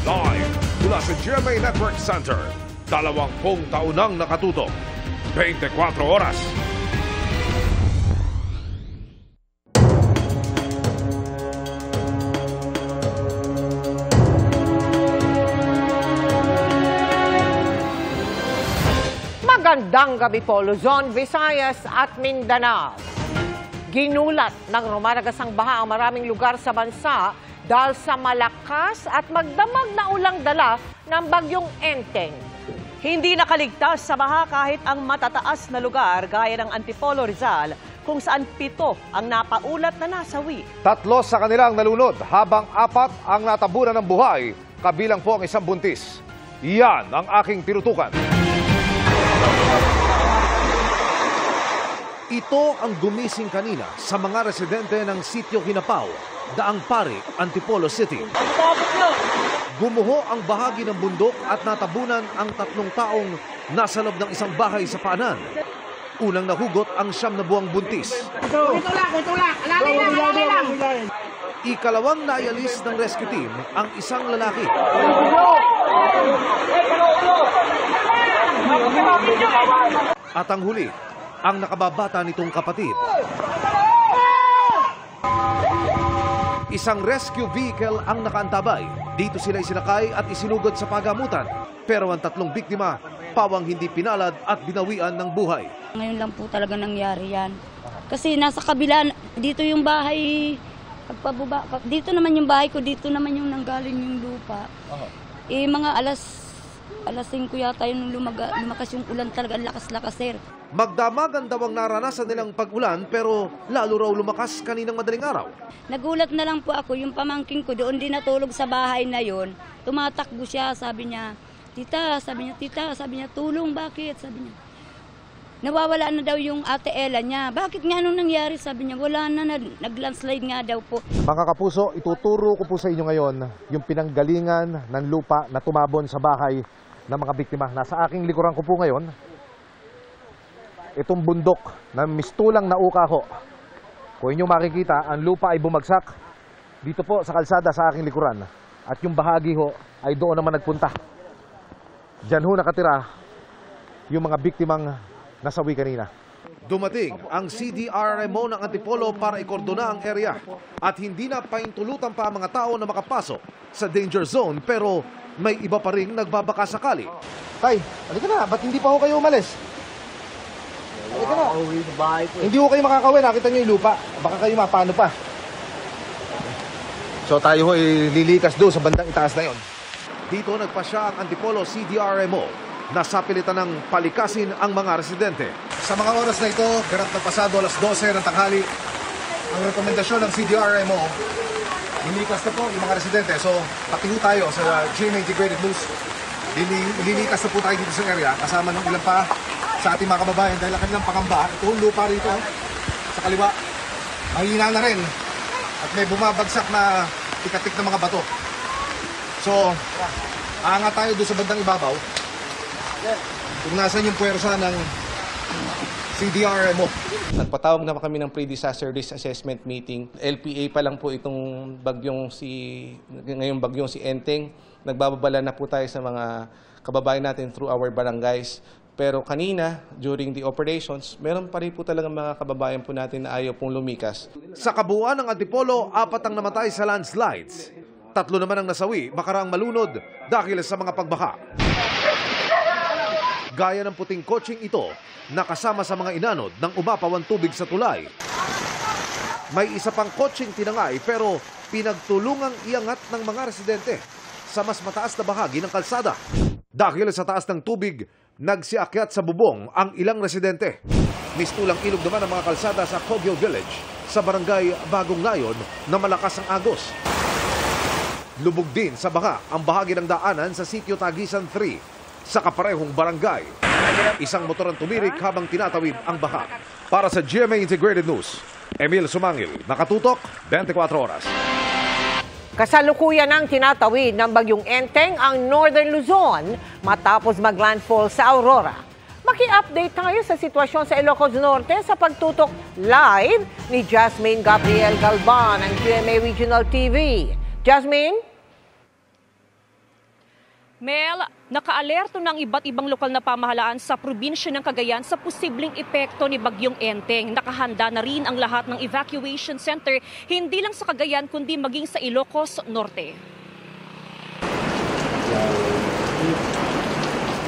Live mula sa GMA Network Center. 20 taon nang nakatutok. 24 oras. Magandang gabi po, Luzon, Visayas at Mindanao. Ginulat ng rumaragasang baha ang maraming lugar sa bansa dahil sa malakas at magdamag na ulang dala ng bagyong Enteng. Hindi nakaligtas sa baha kahit ang matataas na lugar gaya ng Antipolo, Rizal, kung saan 7 ang napaulat na nasawi. 3 sa kanilang nalunod habang 4 ang natabunan ng buhay, kabilang po ang isang buntis. Yan ang aking tinutukan. Ito ang gumising kanina sa mga residente ng Sitio Kinapaw, Daang Pari, Antipolo City. Gumuho ang bahagi ng bundok at natabunan ang 3 taong nasa loob ng isang bahay sa paanan. Unang nahugot ang 9 na buwang buntis. Ito lang. Alalay lang. Ikalawang naialis ng rescue team ang isang lalaki. At ang huli, ang nakababata nitong kapatid. Isang rescue vehicle ang nakaantabay. Dito sila isinakay at isinugod sa pagamutan. Pero ang 3 biktima, pawang hindi pinalad at binawian ng buhay. Ngayon lang po talaga nangyari yan. Kasi nasa kabila, dito yung bahay, pagpababa, dito naman yung bahay ko, dito naman yung nanggaling yung lupa. Mga alas 5 yata yung lumakas yung ulan talaga, lakas-lakas sir. Magdamagan daw ang naranasan nilang pag-ulan pero lalo raw lumakas kaninang madaling araw. Nagulat na lang po ako, yung pamangking ko doon din natulog sa bahay na yon. Tumatakbo siya, sabi niya, tita, sabi niya, tulong, bakit? Sabi niya, nawawala na daw yung ate Ella niya. Bakit nga anong nangyari? Sabi niya, wala na, nag-landslide nga daw po. Mga kapuso, ituturo ko po sa inyo ngayon yung pinanggalingan ng lupa na tumabon sa bahay ng mga biktima. Nasa aking likuran ko po ngayon, itong bundok na mistulang nauka ho. Kung inyo makikita, ang lupa ay bumagsak dito po sa kalsada sa aking likuran. At yung bahagi ho ay doon naman nagpunta. Diyan ho nakatira yung mga biktimang nasawi kanina. Dumating ang CDRMO ng Antipolo para ikordona ang area. At hindi na paintulutan pa ang mga tao na makapasok sa danger zone. Pero may iba pa rin nagbabaka sakali. Tay, halika na. Ba't hindi pa ho kayo umalis? Halika na. Hindi ho kayo makakawin. Nakita nyo yung lupa. Baka kayo mapano pa. So tayo ho lilikas doon sa bandang itaas na yon. Dito nagpasya ang Antipolo CDRMO na sapilitan ng palikasin ang mga residente. Sa mga oras na ito, karat na pasado alas 12 ng tanghali, ang rekomendasyon ng CDRMO, lilikas na po yung mga residente. So pati ho tayo sa GMA Integrated News, lilikas na po tayo dito sa area kasama ng ilan pa sa ating mga kababayan dahil ang kanilang pangamba. Ito yung lupa rito sa kaliwa, mahina na rin at may bumabagsak na tikatik ng mga bato. So, aangat tayo doon sa bandang ibabaw kung nasan yung puwersa ng CDRMO. Nagpatawag na kami ng pre-disaster risk assessment meeting. LPA pa lang po itong ngayong bagyong si Enteng. Nagbababala na po tayo sa mga kababayan natin through our barangays. Pero kanina, during the operations, meron pa rin po talagang mga kababayan po natin na ayaw pong lumikas. Sa kabuuan ng Antipolo, 4 ang namatay sa landslides. 3 naman ang nasawi, makaraang malunod dahil sa mga pagbaha. Gaya ng puting kotseng ito, nakasama sa mga inanod ng umapawang tubig sa tulay. May isa pang kotseng tinangay pero pinagtulungang iangat ng mga residente sa mas mataas na bahagi ng kalsada. Dahil sa taas ng tubig, nagsiakyat sa bubong ang ilang residente. Mistulang ilog naman ang mga kalsada sa Cogyo Village sa barangay Bagong Layon na malakas ang agos. Lubog din sa baha ang bahagi ng daanan sa Sitio Tagisan 3 sa kaparehong barangay. Isang motor ang tumirik habang tinatawid ang baha. Para sa GMA Integrated News, Emil Sumangil, nakatutok 24 oras. Kasalukuyan ng tinatawid ng bagyong Enteng ang Northern Luzon matapos maglandfall sa Aurora. Maki-update tayo sa sitwasyon sa Ilocos Norte sa pagtutok live ni Jasmine Gabriel Galban ng GMA Regional TV. Jasmine? Mel, nakaalerto ng iba't ibang lokal na pamahalaan sa probinsya ng Cagayan sa posibleng epekto ni Bagyong Enteng. Nakahanda na rin ang lahat ng evacuation center, hindi lang sa Cagayan kundi maging sa Ilocos Norte.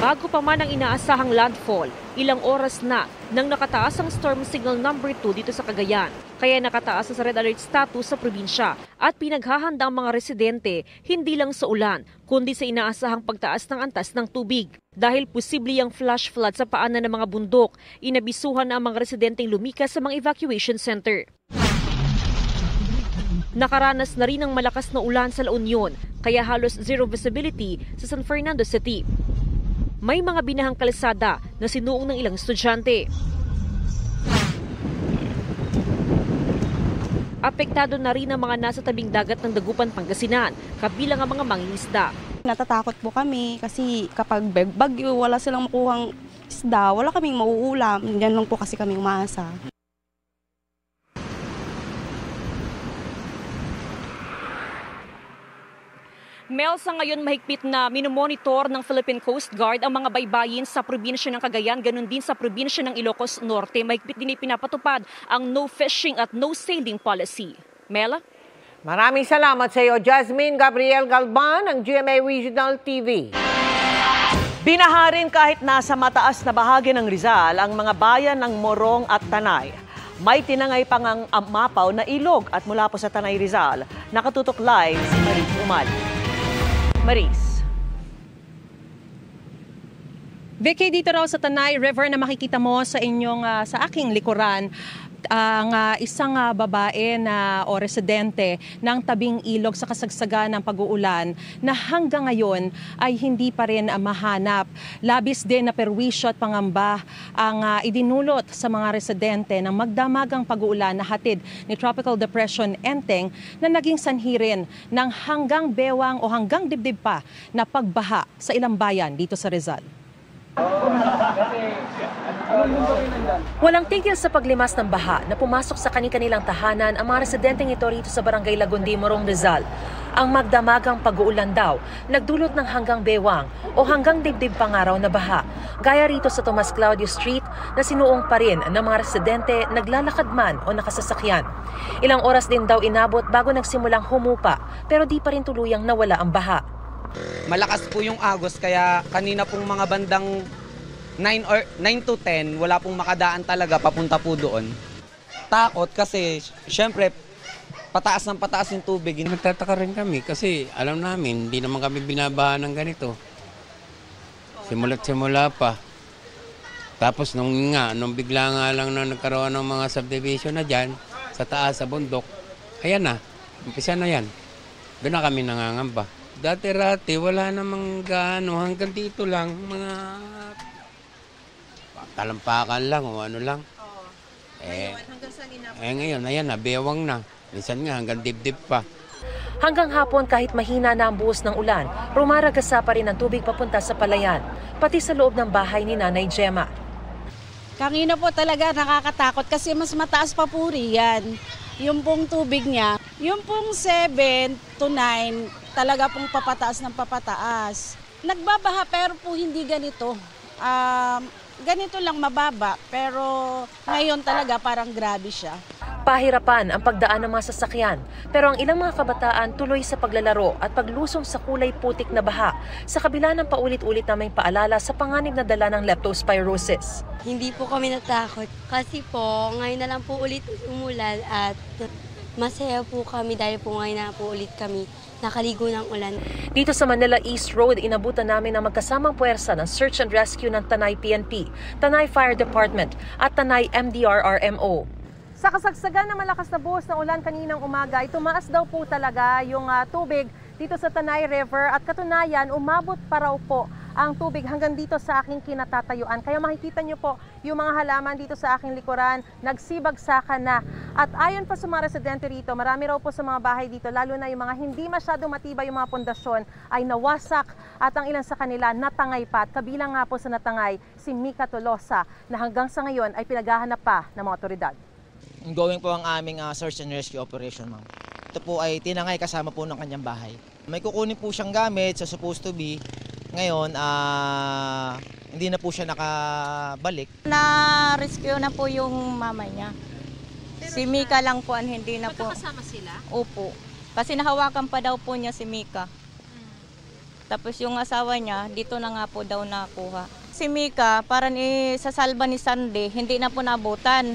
Bago pa man ang inaasahang landfall, ilang oras na nang nakataas ang storm signal number 2 dito sa Cagayan. Kaya nakataas sa red alert status sa probinsya at pinaghahanda ang mga residente hindi lang sa ulan kundi sa inaasahang pagtaas ng antas ng tubig. Dahil posible ang flash flood sa paanan ng mga bundok, inabisuhan na ang mga residenteng lumikas sa mga evacuation center. Nakaranas na rin ng malakas na ulan sa La Union, kaya halos zero visibility sa San Fernando City. May mga binahang kalsada na sinuong ng ilang estudyante. Apektado na rin ang mga nasa tabing dagat ng Dagupan, Pangasinan, kabilang ang mga mangingisda. Natatakot po kami kasi kapag bagyo, wala silang makuhang isda, wala kaming mauulam. Diyan lang po kasi kami umaasa. Mel, sa ngayon mahigpit na minomonitor ng Philippine Coast Guard ang mga baybayin sa probinsya ng Cagayan, ganun din sa probinsya ng Ilocos Norte. Mahigpit din ipinapatupad ang no fishing at no sailing policy. Mel? Maraming salamat sa iyo, Jasmine Gabriel Galban ng GMA Regional TV. Binaharin kahit nasa mataas na bahagi ng Rizal ang mga bayan ng Morong at Tanay. May tinangay pang ang mapaw na ilog at mula po sa Tanay Rizal, nakatutok live si Maris Umali. Maris. Vicky, dito raw sa Tanay River na makikita mo sa inyong sa aking likuran, ang isang babae na o residente ng tabing ilog sa kasagsagan ng pag-uulan na hanggang ngayon ay hindi pa rin mahanap. Labis din na perwisyo at pangamba ang idinulot sa mga residente ng magdamagang pag-uulan na hatid ni Tropical Depression Enteng na naging sanhi rin ng hanggang bewang o hanggang dibdib pa na pagbaha sa ilang bayan dito sa Rizal. Walang tigil sa paglimas ng baha na pumasok sa kani-kanilang tahanan ang mga residenteng ito rito sa Barangay Lagundi, Morong, Rizal. Ang magdamagang pag-uulan daw nagdulot ng hanggang bewang o hanggang dibdib pangaraw na baha. Gaya rito sa Tomas Claudio Street na sinuong pa rin ng mga residente naglalakad man o nakasasakyan. Ilang oras din daw inabot bago nagsimulang humupa pero di pa rin tuluyang nawala ang baha. Malakas po yung agos kaya kanina pong mga bandang 9 to 10 wala pong makadaan talaga papunta po doon. Takot kasi syempre pataas ng pataas yung tubig. Nagtataka rin kami kasi alam namin hindi naman kami binabaha ng ganito. Simula pa. Tapos nung bigla nga lang na nagkaroon ng mga subdivision na dyan sa taas sa bundok, ayan na, umpisa na yan. Doon na kami nangangamba. Dati-rati, wala namang gaano, hanggang dito lang, mga talampakan lang o ano lang. Ngayon, ayan na, bewang na. Minsan nga, hanggang dibdib pa. Hanggang hapon kahit mahina na ang buhos ng ulan, rumaragasa pa rin ang tubig papunta sa palayan, pati sa loob ng bahay ni Nanay Gemma. Kanina po talaga nakakatakot kasi mas mataas pa po riyan. Yung pong tubig niya, yung pong 7 to 9, talaga pong papataas ng papataas. Nagbabaha pero po hindi ganito. Ganito lang mababa pero ngayon talaga parang grabe siya. Pahirapan ang pagdaan ng mga sasakyan pero ang ilang mga kabataan tuloy sa paglalaro at paglusong sa kulay putik na baha sa kabila ng paulit-ulit na may paalala sa panganib na dala ng leptospirosis. Hindi po kami natakot kasi po ngayon na lang po ulit umulan at masaya po kami dahil po ngayon na po ulit kami nakaligo ng ulan. Dito sa Manila East Road, inabutan namin ang magkasamang puwersa ng Search and Rescue ng Tanay PNP, Tanay Fire Department at Tanay MDRRMO. Sa kasagsagan ng malakas na buhos ng ulan kaninang umaga, tumaas daw po talaga yung tubig dito sa Tanay River at katunayan umabot pa raw po ang tubig hanggang dito sa aking kinatatayuan. Kaya makikita nyo po yung mga halaman dito sa aking likuran, nagsibagsakan na. At ayon pa sa mga residente rito, marami raw po sa mga bahay dito, lalo na yung mga hindi masyadong matibay yung mga pundasyon, ay nawasak at ang ilan sa kanila natangay pa. At kabilang nga po sa natangay, si Mika Tolosa na hanggang sa ngayon ay pinaghahanap pa ng mga otoridad. Ongoing po ang aming search and rescue operation, ma'am. Ito po ay tinangay kasama po ng kanyang bahay. May kukunin po siyang gamit sa supposed to be Ngayon, hindi na po siya nakabalik. Na-rescue na po yung mama niya. Si Mika lang po ang hindi na po. Magkakasama sila? Opo. Kasi nahawakan pa daw po niya si Mika. Tapos yung asawa niya, dito na nga po daw nakuha. Si Mika, parang sa salba ni Sunday, hindi na po nabutan.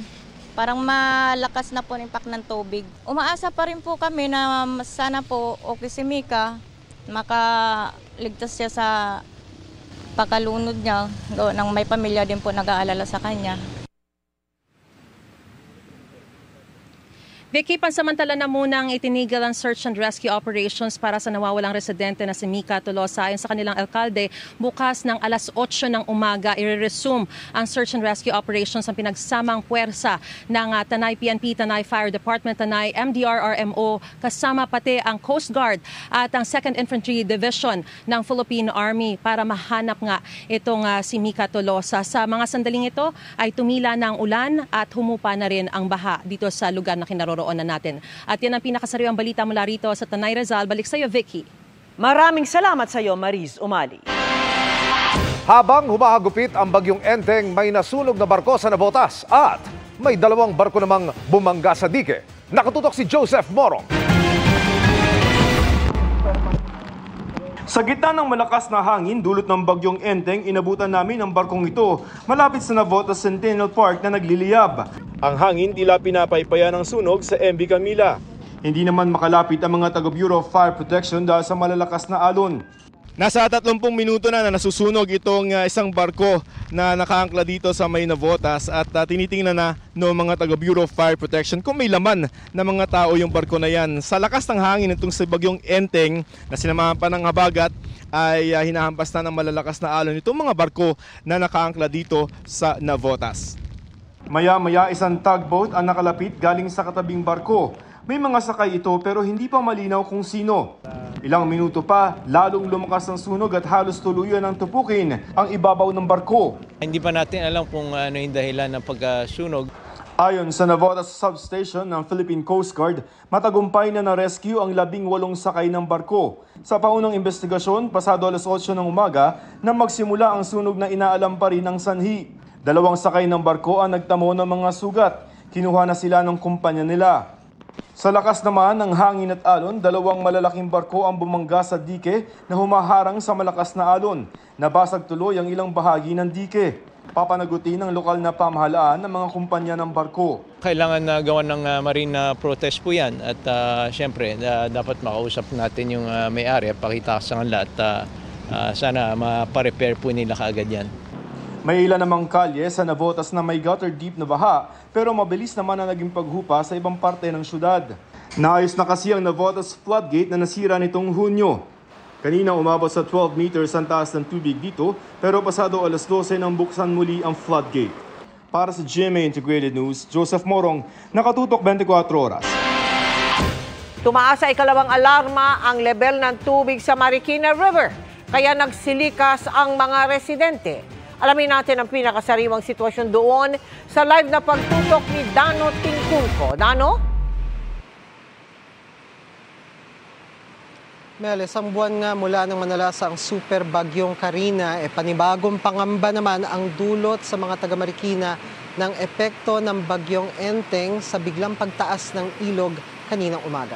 Parang malakas na po ang impact ng tubig. Umaasa pa rin po kami na sana po okay si Mika, makaligtas siya sa pagkalunod niya. Nang may pamilya din po nag-aalala sa kanya. Vicky, pansamantala na munang itinigil ang search and rescue operations para sa nawawalang residente na si Mika Tolosa. Ayon sa kanilang alkalde, bukas ng alas 8 ng umaga, i-resume ang search and rescue operations ng pinagsamang puwersa ng Tanay PNP, Tanay Fire Department, Tanay MDRRMO, kasama pati ang Coast Guard at ang 2nd Infantry Division ng Philippine Army para mahanap nga itong si Mika Tolosa. Sa mga sandaling ito ay tumila na ang ulan at humupa na rin ang baha dito sa lugar na kinaroroonan natin. At yan ang pinakasariwang balita mula rito sa Tanay Rizal. Balik sa iyo, Vicky. Maraming salamat sa iyo, Mariz Umali. Habang humahagupit ang bagyong Enteng, may nasunog na barko sa Navotas at may 2 barko namang bumangga sa dike. Nakatutok si Joseph Morong. Sa gitna ng malakas na hangin dulot ng bagyong Enteng, inabutan namin ang barkong ito malapit sa Navotas Centennial Park na nagliliyab. Ang hangin tila pinapaypayan ng sunog sa MV Camila. Hindi naman makalapit ang mga taga-Bureau of Fire Protection dahil sa malalakas na alon. Nasa 30 minuto na nasusunog itong isang barko na nakaangkla dito sa may Navotas at tinitingnan na ng mga taga-Bureau of Fire Protection kung may laman na mga tao yung barko na yan. Sa lakas ng hangin itong sa bagyong Enteng na sinamahan pa ng habagat ay hinahampas na ng malalakas na alon itong mga barko na nakaangkla dito sa Navotas. Maya-maya isang tugboat ang nakalapit galing sa katabing barko. May mga sakay ito pero hindi pa malinaw kung sino. Ilang minuto pa, lalong lumakas ang sunog at halos tuluyan ang tupukin ang ibabaw ng barko. Hindi pa natin alam kung ano yung dahilan ng pagkasunog. Ayon sa Navotas Substation ng Philippine Coast Guard, matagumpay na na-rescue ang 18 sakay ng barko. Sa paunang investigasyon, pasado alas 8 ng umaga, nang magsimula ang sunog na inaalam pa rin ng sanhi. 2 sakay ng barko ang nagtamo ng mga sugat. Kinuha na sila ng kumpanya nila. Sa lakas naman ng hangin at alon, 2 malalaking barko ang bumangga sa dike na humaharang sa malakas na alon. Nabasag tuloy ang ilang bahagi ng dike. Papanagutin ng lokal na pamahalaan ng mga kumpanya ng barko. Kailangan na gawa ng marine protest po yan at siyempre dapat makausap natin yung may-ari at pakita sa kanila at sana maparepair po nila kaagad yan. May ilan namang kalye sa Navotas na may gutter deep na baha pero mabilis naman ang naging paghupa sa ibang parte ng syudad. Naayos na kasi ang Navotas floodgate na nasira nitong Hunyo. Kanina umabot sa 12 meters ang taas ng tubig dito pero pasado alas 12 nang buksan muli ang floodgate. Para sa GMA Integrated News, Joseph Morong, nakatutok 24 oras. Tumaas sa ikalawang alarma ang level ng tubig sa Marikina River, kaya nagsilikas ang mga residente. Alamin natin ang pinakasariwang sitwasyon doon sa live na pagtutok ni Dano Tingkungko. Dano? Mel, isang buwan nga mula nang manalasa ang super bagyong Karina, panibagong pangamba naman ang dulot sa mga taga Marikina ng epekto ng bagyong Enteng sa biglang pagtaas ng ilog kaninang umaga.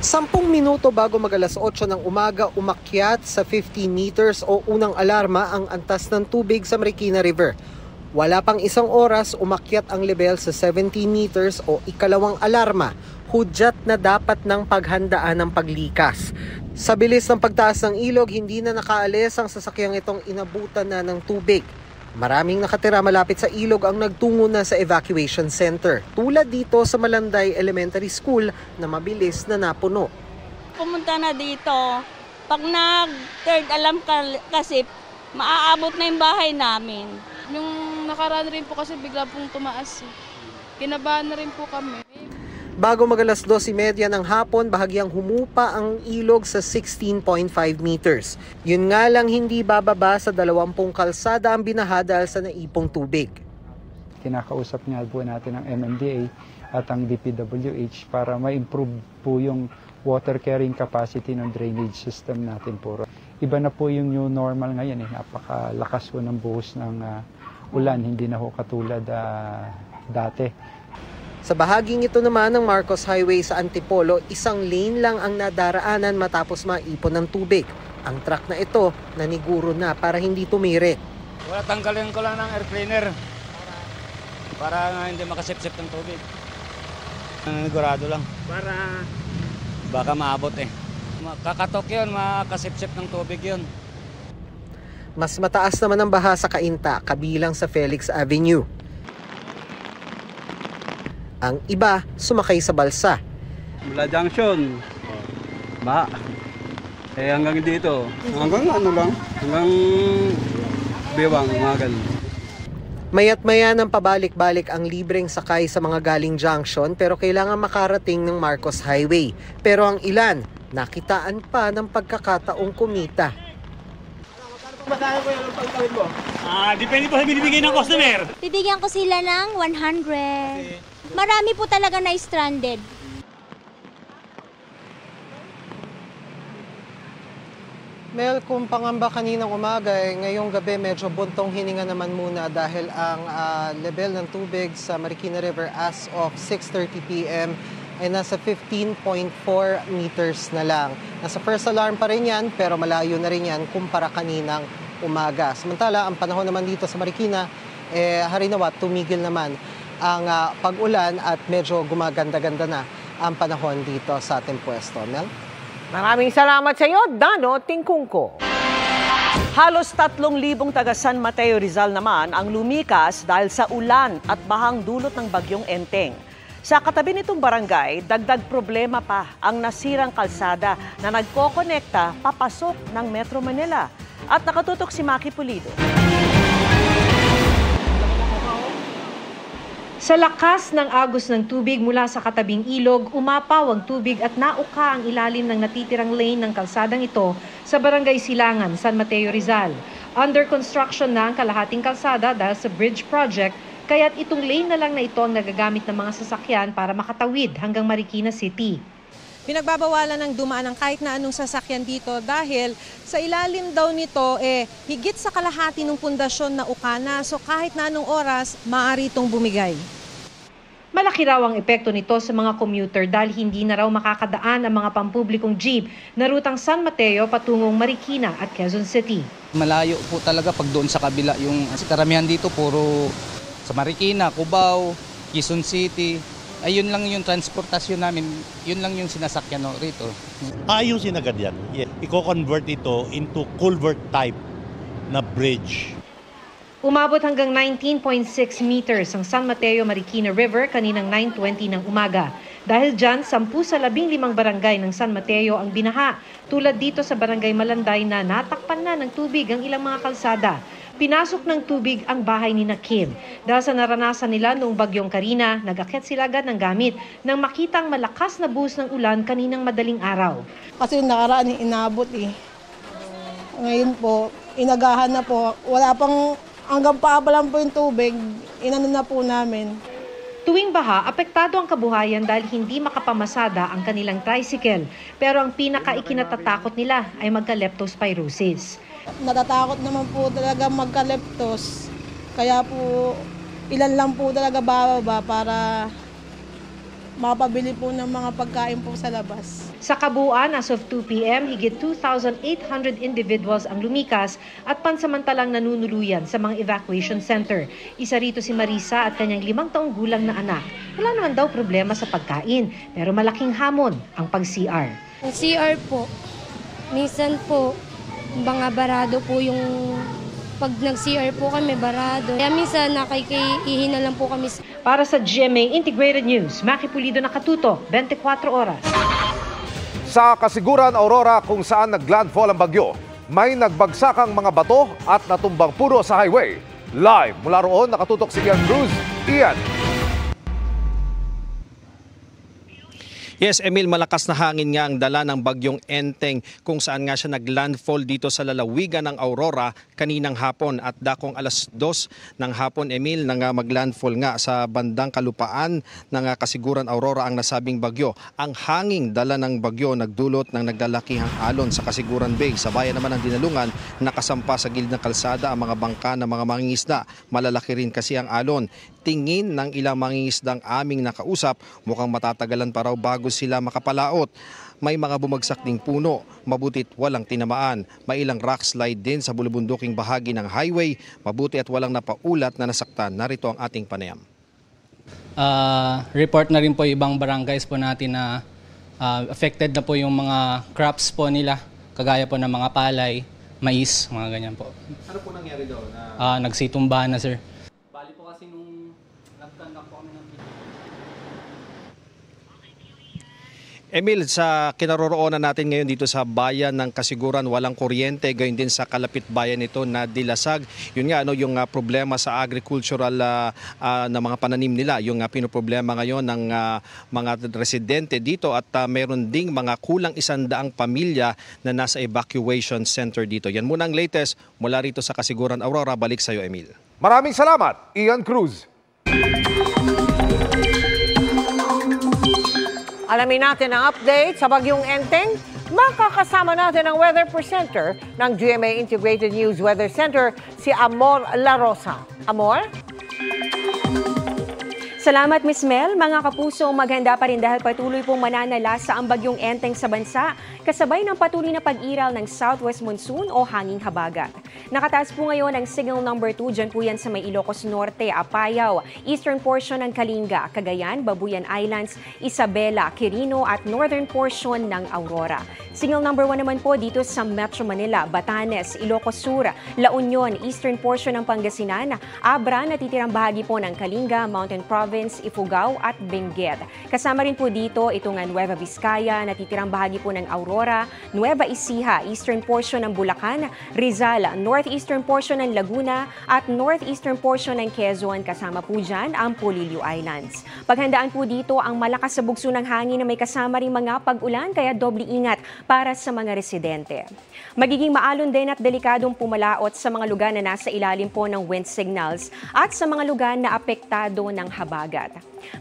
10 minuto bago mag-alas 8 ng umaga, umakyat sa 15 meters o unang alarma ang antas ng tubig sa Marikina River. Wala pang isang oras, umakyat ang level sa 17 meters o ikalawang alarma, hudyat na dapat ng paghandaan ng paglikas. Sa bilis ng pagtaas ng ilog, hindi na nakaalis ang sasakyang itong inabutan na ng tubig. Maraming nakatira malapit sa ilog ang nagtungo na sa evacuation center, tulad dito sa Malanday Elementary School na mabilis na napuno. Pumunta na dito, pag nag-third alarm kasi maaabot na yung bahay namin. Yung nakaraan rin po kasi bigla pong tumaas. Kinabahan na rin po kami. Bago mag-alas 12:30 ng hapon, bahagyang humupa ang ilog sa 16.5 meters. Yun nga lang hindi bababa sa 20 kalsada ang binaha dahil sa naipong tubig. Kinakausap nga po natin ang MMDA at ang DPWH para ma-improve po yung water carrying capacity ng drainage system natin po. Iba na po yung new normal ngayon eh. Napakalakas po ng buhos ng ulan, hindi na ho katulad dati. Sa bahaging ito naman ng Marcos Highway sa Antipolo, isang lane lang ang nadaraanan matapos maipon ng tubig. Ang truck na ito naniguro na para hindi tumirik. Wala, tanggalin ko lang ng air cleaner para hindi makasipsip ng tubig. Nanigurado lang. Para baka maabot eh. Kakatok yun, makasipsip ng tubig yun. Mas mataas naman ang baha sa Cainta, kabilang sa Felix Avenue. Ang iba, sumakay sa balsa. Mula Junction, baha. Hanggang dito, hanggang Bewang, mga ganun. Mayat-maya ng pabalik-balik ang libreng sakay sa mga galing Junction pero kailangan makarating ng Marcos Highway. Pero ang ilan, nakitaan pa ng pagkakataong kumita. Depende po sa binibigay ng customer. Bibigyan ko sila ng 100. Marami po talaga na stranded. Mel, kung pangamba kaninang umaga, ngayong gabi medyo buntong hininga naman muna dahil ang level ng tubig sa Marikina River as of 6:30 p.m. ay nasa 15.4 meters na lang. Nasa first alarm pa rin yan, pero malayo na rin yan kumpara kaninang umaga. Samantala, ang panahon naman dito sa Marikina, harinawat, tumigil naman ang pag-ulan at medyo gumaganda-ganda na ang panahon dito sa ating pwesto. Mel? Maraming salamat sa iyo, Dano Tingkungko. Halos 3,000 taga San Mateo Rizal naman ang lumikas dahil sa ulan at bahang dulot ng bagyong Enteng. Sa katabi nitong barangay, dagdag problema pa ang nasirang kalsada na nagkokonekta papasok ng Metro Manila. At nakatutok si Maki Pulido. Sa lakas ng agos ng tubig mula sa katabing ilog, umapaw ang tubig at nauka ang ilalim ng natitirang lane ng kalsadang ito sa Barangay Silangan, San Mateo Rizal. Under construction na ang kalahating kalsada dahil sa bridge project, kaya't itong lane na lang na ito ang nagagamit ng mga sasakyan para makatawid hanggang Marikina City. Pinagbabawalan ng dumaan ng kahit na anong sasakyan dito dahil sa ilalim daw nito higit sa kalahati ng pundasyon na ukana, so kahit na anong oras maaari itong bumigay. Malaki raw ang epekto nito sa mga commuter dahil hindi na raw makakadaan ang mga pampublikong jeep na rutang San Mateo patungong Marikina at Quezon City. Malayo po talaga pag doon sa kabila. Yung karamihan dito puro sa Marikina, Cubao, Quezon City. Ayun lang yung transportasyon namin, yun lang yung sinasakyan rito. Ayusin agad yan. Yeah. Iko-convert ito into culvert type na bridge. Umabot hanggang 19.6 meters ang San Mateo Marikina River kaninang 9:20 ng umaga. Dahil dyan, 10 sa 15 barangay ng San Mateo ang binaha. Tulad dito sa Barangay Malanday na natakpan na ng tubig ang ilang mga kalsada. Pinasok ng tubig ang bahay ni Kim. Dahil sa naranasan nila noong bagyong Karina, nag-akyat sila agad ng gamit nang makitang malakas na buhos ng ulan kaninang madaling araw. Kasi nakaraan inabot Ngayon po, inagahan na po. Wala pang hanggang paa pa lang po yung tubig, inano na po namin. Tuwing baha, apektado ang kabuhayan dahil hindi makapamasada ang kanilang tricycle. Pero ang pinaka-ikinatatakot nila ay magka-leptospirosis. Natatakot naman po talaga magka-leptos. Kaya po, ilan lang po talaga bababa para mapabili po ng mga pagkain po sa labas. Sa kabuuan, as of 2 p.m., higit 2,800 individuals ang lumikas at pansamantalang nanunuluyan sa mga evacuation center. Isa rito si Marisa at kanyang 5 taong gulang na anak. Wala naman daw problema sa pagkain, pero malaking hamon ang pag-CR. CR po, minsan po, mga barado po yung pag nag-CR po kami, barado. Kaya minsan nakikiihi na lang po kami. Para sa GMA Integrated News, Maki Pulido, nakatuto, 24 oras. Sa Kasiguran, Aurora, kung saan naglandfall ang bagyo, may nagbagsakang mga bato at natumbang puno sa highway. Live mula roon, nakatutok si Ian Cruz. Ian. Yes, Emil, malakas na hangin nga ang dala ng bagyong Enteng kung saan nga siya naglandfall dito sa lalawigan ng Aurora kaninang hapon at dakong alas 2 ng hapon, Emil, nang maglandfall nga sa bandang kalupaan ng Kasiguran Aurora ang nasabing bagyo. Ang hanging dala ng bagyo nagdulot ng naglalakihang alon sa Kasiguran Bay. Sa bayan naman ng Dinalungan, nakasampa sa gilid ng kalsada ang mga bangka ng mga mangingisda. Malalaki rin kasi ang alon. Tingin ng ilang mangingisdang aming nakausap, mukhang matatagalan pa raw bago sila makapalaot. May mga bumagsak ding puno, mabutit walang tinamaan. May ilang rock slide din sa bulubunduking bahagi ng highway, mabuti at walang napaulat na nasaktan. Narito ang ating panayam. Report na rin po ibang barangays po natin na affected na po yung mga crops po nila, kagaya po ng mga palay, mais, mga ganyan po. Ano po nangyari doon? Nagsitumba na, sir. Emil, sa kinaroroonan natin ngayon dito sa bayan ng Kasiguran, walang kuryente, gayon din sa kalapit bayan nito na Dilasag. Yun nga, yung problema sa agricultural na mga pananim nila, yung pinoproblema ngayon ng mga residente dito at mayroon ding mga kulang 100 pamilya na nasa evacuation center dito. Yan muna ang latest mula rito sa Kasiguran Aurora. Balik sa iyo, Emil. Maraming salamat, Ian Cruz. Alamin natin ang update sa bagyong Enteng. Makakasama natin ang weather presenter ng GMA Integrated News Weather Center, si Amor La Rosa. Amor? Salamat, Miss Mel. Mga kapuso, maghanda pa rin dahil patuloy pong mananalasa ang bagyong Enteng sa bansa, kasabay ng patuloy na pag-iral ng southwest monsoon o hanging habagat. Nakataas po ngayon ang signal number 2, dyan po yan sa may Ilocos Norte, Apayao, eastern portion ng Kalinga, Cagayan, Babuyan Islands, Isabela, Quirino at northern portion ng Aurora. Signal number 1 naman po dito sa Metro Manila, Batanes, Ilocos Sur, La Union, eastern portion ng Pangasinan, Abra, natitirang bahagi po ng Kalinga, Mountain Province, Ifugao at Benguet. Kasama rin po dito itong Nueva Vizcaya, natitirang bahagi po ng Aurora, Nueva Ecija, eastern portion ng Bulacan, Rizal, northeastern portion ng Laguna at northeastern portion ng Quezon. Kasama po dyan ang Polillo Islands. Paghandaan po dito ang malakas sa bugso ng hangin na may kasama ring mga pag-ulan, kaya doble ingat para sa mga residente. Magiging maalon din at delikadong pumalaot sa mga lugar na nasa ilalim po ng wind signals at sa mga lugar na apektado ng habagat.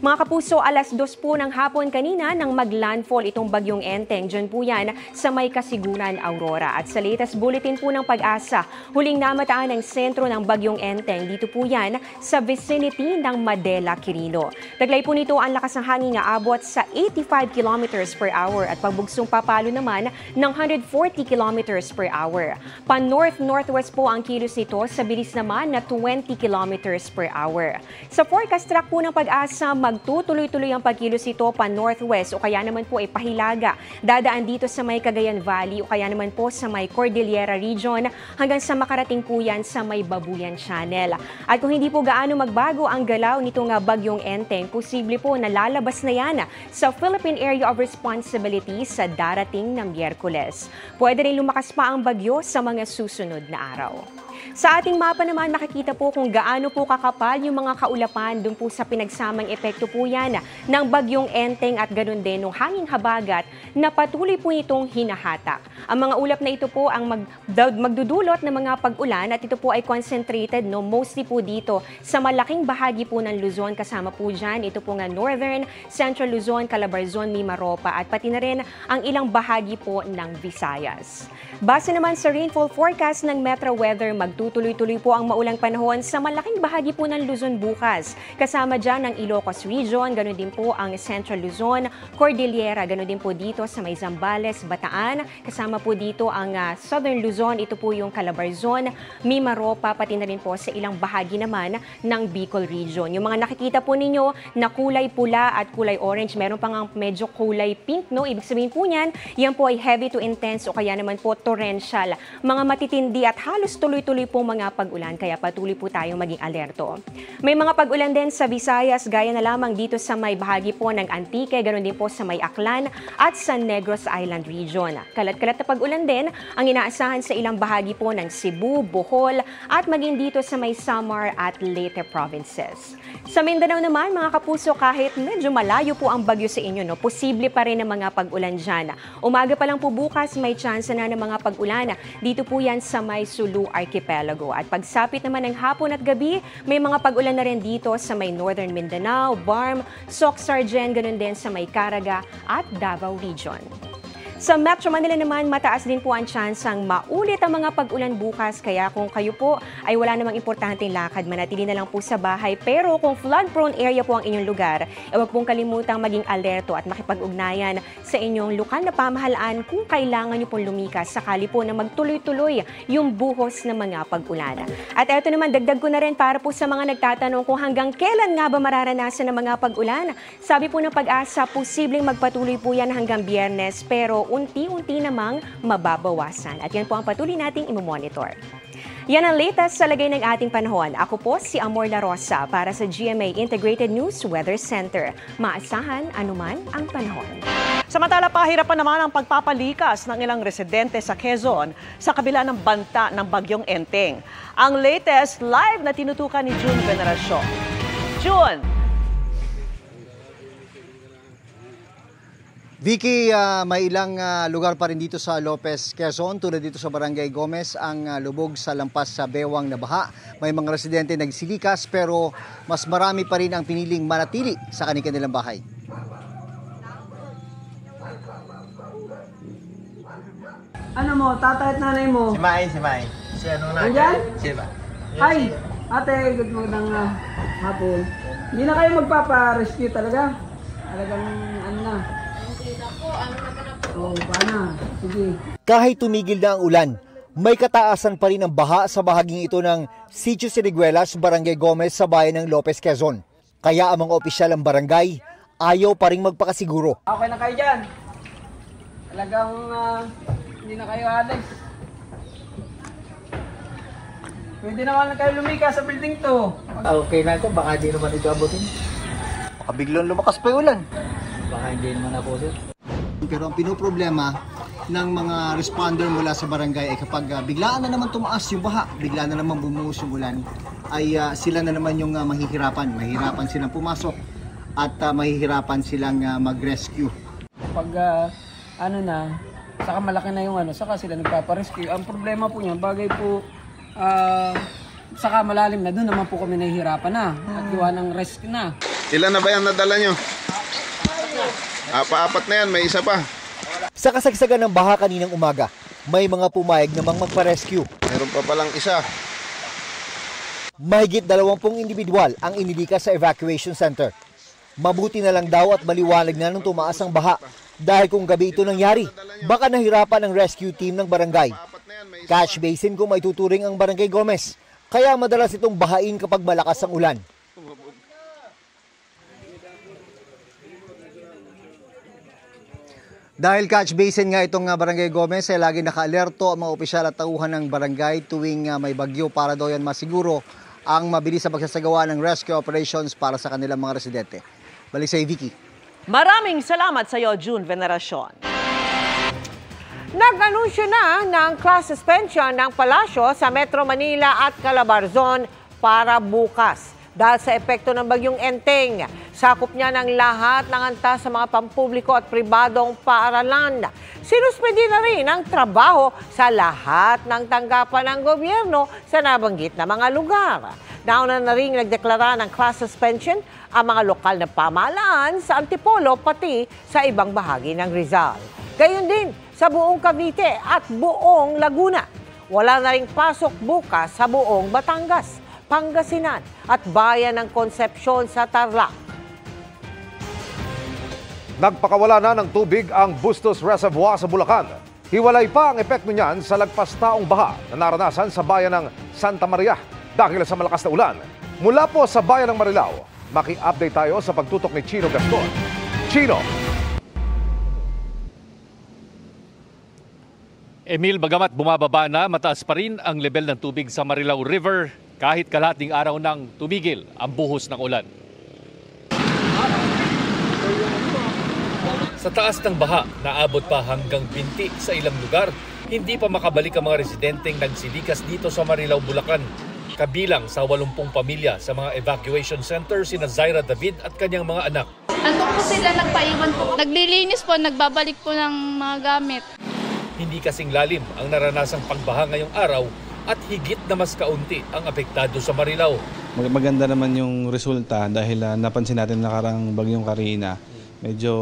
Mga kapuso, alas 2 po ng hapon kanina nang mag-landfall itong bagyong Enteng. Diyan po yan sa may Kasiguran, Aurora. At sa latest bulletin po ng Pag-asa, huling namataan ang sentro ng bagyong Enteng. Dito po yan sa vicinity ng Madela, Quirino. Taglay po nito ang lakas ng hangin na abot sa 85 kilometers per hour at pagbugsong papalo naman ng 140 kilometers per hour. Pa-north-northwest po ang kilos nito sa bilis naman na 20 kilometers per hour. Sa forecast track po ng Pag-asa, magtutuloy-tuloy ang pagkilos ito pa northwest o kaya naman po ay pahilaga. Dadaan dito sa may Cagayan Valley o kaya naman po sa may Cordillera region hanggang sa makarating po yan sa may Babuyan Channel. At kung hindi po gaano magbago ang galaw nitong bagyong Enteng, posible po na lalabas na yan sa Philippine Area of Responsibility sa darating ng Miyerkules. Pwede rin lumakas pa ang bagyo sa mga susunod na araw. Sa ating mapa naman, makikita po kung gaano po kakapal yung mga kaulapan doon po sa pinagsamang epekto po yan ng bagyong Enteng at ganoon din ng hanging habagat na patuloy po itong hinahatak. Ang mga ulap na ito po ang magdudulot ng mga pag-ulan at ito po ay concentrated mostly po dito sa malaking bahagi po ng Luzon. Kasama po dyan ito po nga Northern, Central Luzon, Calabarzon, Mimaropa at pati na rin ang ilang bahagi po ng Visayas. Base naman sa rainfall forecast ng Metro Weather, magtutuloy-tuloy po ang maulang panahon sa malaking bahagi po ng Luzon bukas. Kasama dyan ang Ilocos Region, ganoon din po ang Central Luzon, Cordillera, ganoon din po dito sa may Zambales, Bataan. Kasama po dito ang Southern Luzon, ito po yung Calabarzon, Mimaropa, pati na rin po sa ilang bahagi naman ng Bicol Region. Yung mga nakikita po ninyo na kulay pula at kulay orange, meron pang medyo kulay pink, no? Ibig sabihin po niyan, yan po ay heavy to intense o kaya naman po torrential. Mga matitindi at halos tuloy-tuloy patuloy pong mga pag-ulan kaya patuloy po tayong maging alerto. May mga pag-ulan din sa Visayas gaya na lamang dito sa may bahagi po ng Antique, ganoon din po sa may Aklan at sa Negros Island region. Kalat-kalat na pag-ulan din ang inaasahan sa ilang bahagi po ng Cebu, Bohol at maging dito sa may Samar at Leyte provinces. Sa Mindanao naman mga kapuso, kahit medyo malayo po ang bagyo sa inyo, posible pa rin ang mga pag-ulan dyan. Umaga pa lang po bukas may chance na ng mga pag-ulan. Dito po yan sa may Sulu Archipelago. At pagsapit naman ng hapon at gabi, may mga pag-ulan na rin dito sa may Northern Mindanao, Barm, Soc-Sargen, ganun din sa may Caraga at Davao Region. Sa Metro Manila naman, mataas din po ang tsansang maulit ang mga pag-ulan bukas. Kaya kung kayo po ay wala namang importanteng lakad, manatili na lang po sa bahay. Pero kung flood-prone area po ang inyong lugar, huwag pong kalimutang maging alerto at makipag-ugnayan sa inyong lokal na pamahalaan kung kailangan nyo pong lumikas sakali po na magtuloy-tuloy yung buhos ng mga pag-ulan. At eto naman, dagdag ko na rin para po sa mga nagtatanong kung hanggang kailan nga ba mararanasan ng mga pag-ulan. Sabi po ng Pag-asa, posibleng magpatuloy po yan hanggang Biyernes, pero unti-unti namang mababawasan. At yan po ang patuloy nating imomonitor. Yan ang latest sa lagay ng ating panahon. Ako po si Amor La Rosa para sa GMA Integrated News Weather Center. Maasahan anuman ang panahon. Samantala, pahirapan naman ang pagpapalikas ng ilang residente sa Quezon sa kabila ng banta ng bagyong Enteng. Ang latest live na tinutukan ni June Veneracion. June! Vicky, may ilang lugar pa rin dito sa Lopez, Quezon, tulad dito sa Barangay Gomez, ang lubog sa lampas sa bewang na baha. May mga residente nagsilikas pero mas marami pa rin ang piniling manatili sa kanilang bahay. Ano mo, tatay at nanay mo? Si Mai. Si ano na? Andyan? Si ba? Ay, ate, good magandang hapon. Hindi na kayo magpapa-rescue talaga? Talagang ano na? Oh, paano? Sige. Kahit tumigil na ang ulan, may kataasan pa rin ang baha sa bahaging ito ng Sitio Siniguelas, Barangay Gomez sa bayan ng Lopez, Quezon. Kaya ang mga opisyal ng barangay ayaw pa rin magpakasiguro. Okay na kayo dyan. Talagang hindi na kayo alis. Pwede naman na kayo lumika sa building to. Okay na ito, baka di naman ito abutin. Baka biglang lumakas pa yung ulan. Baka hindi naman ako sir. Pero ang pinoproblema ng mga responder mula sa barangay ay kapag biglaan na naman tumaas yung baha, biglaan na naman bumuhos yung ulan, ay sila na naman yung mahihirapan. Mahihirapan silang pumasok at mahihirapan silang mag-rescue. Pag saka malaki na yung saka sila nagpaparescue. Ang problema po niya, bagay po saka malalim na, doon naman po kami nahihirapan na at gawa ng rescue na. Ilan na ba yan nadala nyo? Apat na yan, may isa pa. Sa kasagsagan ng baha kaninang umaga, may mga pumayag namang magpa-rescue. Meron pa palang isa. Mahigit 20 individual ang inilikas sa evacuation center. Mabuti na lang daw at maliwanag na nung tumaas ang baha. Dahil kung gabi ito nangyari, baka nahirapan ang rescue team ng barangay. Catch basin kung may tuturing ang Barangay Gomez. Kaya madalas itong bahain kapag malakas ang ulan. Dahil catch basin nga itong Barangay Gomez, ay lagi naka-alerto ang mga opisyal at tauhan ng barangay tuwing may bagyo para daw yan masiguro ang mabilis sa pagsasagawa ng rescue operations para sa kanilang mga residente. Balik sa Vicky. Maraming salamat sa iyo, June Veneracion. Nag-anunsyo na ng class suspension ng Palasyo sa Metro Manila at Calabarzon para bukas. Dahil sa epekto ng bagyong Enteng, sakop niya ng lahat ng antas sa mga pampubliko at pribadong paaralan. Sinuspindi na rin ang trabaho sa lahat ng tanggapan ng gobyerno sa nabanggit na mga lugar. Nauna na rin nagdeklara ng class suspension ang mga lokal na pamahalaan sa Antipolo pati sa ibang bahagi ng Rizal. Gayon din sa buong Cavite at buong Laguna. Wala na ring pasok bukas sa buong Batangas, Pangasinan at bayan ng Concepcion sa Tarlac. Nagpakawala na ng tubig ang Bustos Reservoir sa Bulacan. Hiwalay pa ang epekto niyan sa lagpas-taong baha na naranasan sa bayan ng Santa Maria dahil sa malakas na ulan. Mula po sa bayan ng Marilao, maki-update tayo sa pagtutok ni Chino Gaston. Chino! Emil, bagamat bumababa na, mataas pa rin ang level ng tubig sa Marilao River kahit kalahating araw nang tumigil ang buhos ng ulan. Sa taas ng baha, naabot pa hanggang binti sa ilang lugar. Hindi pa makabalik ang mga residenteng nagsilikas dito sa Marilao, Bulacan. Kabilang sa 80 pamilya sa mga evacuation center sina Zaira David at kanyang mga anak. Andun po sila nagpaiwan po. Naglilinis po, nagbabalik po ng mga gamit. Hindi kasing lalim ang naranasang pagbaha ngayong araw at higit na mas kaunti ang apektado sa Marilao. Maganda naman yung resulta dahil napansin natin nakarang bagyong Karina. Medyo